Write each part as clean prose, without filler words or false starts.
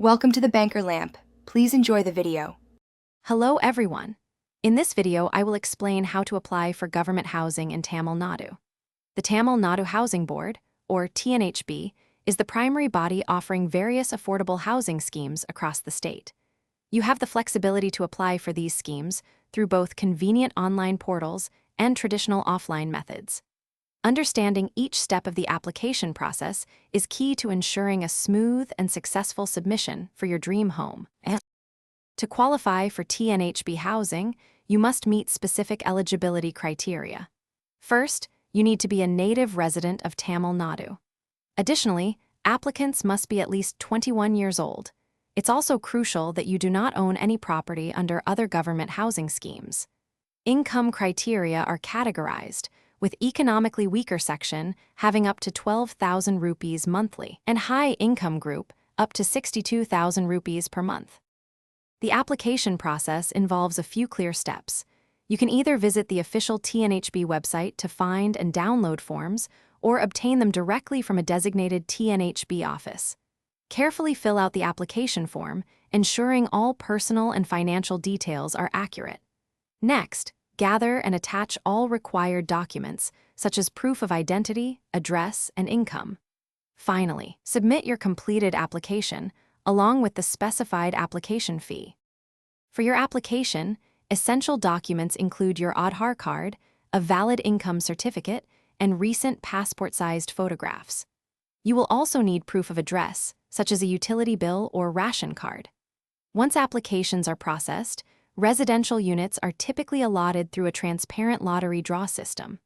Welcome to the Banker Lamp. Please enjoy the video. Hello everyone. In this video, I will explain how to apply for government housing in Tamil Nadu. The Tamil Nadu Housing Board, or TNHB, is the primary body offering various affordable housing schemes across the state. You have the flexibility to apply for these schemes through both convenient online portals and traditional offline methods. Understanding each step of the application process is key to ensuring a smooth and successful submission for your dream home. To qualify for TNHB housing, you must meet specific eligibility criteria. First, you need to be a native resident of Tamil Nadu. Additionally, applicants must be at least 21 years old. It's also crucial that you do not own any property under other government housing schemes. Income criteria are categorized, with economically weaker section having up to 12,000 rupees monthly and high income group up to 62,000 rupees per month. The application process involves a few clear steps. You can either visit the official TNHB website to find and download forms or obtain them directly from a designated TNHB office. Carefully fill out the application form, ensuring all personal and financial details are accurate. Next, gather and attach all required documents, such as proof of identity, address, and income. Finally, submit your completed application, along with the specified application fee. For your application, essential documents include your Aadhaar card, a valid income certificate, and recent passport-sized photographs. You will also need proof of address, such as a utility bill or ration card. Once applications are processed, residential units are typically allotted through a transparent lottery draw system.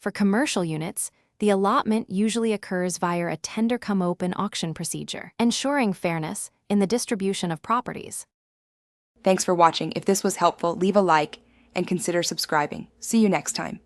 For commercial units, the allotment usually occurs via a tender-come-open auction procedure, ensuring fairness in the distribution of properties. Thanks for watching. If this was helpful, leave a like and consider subscribing. See you next time.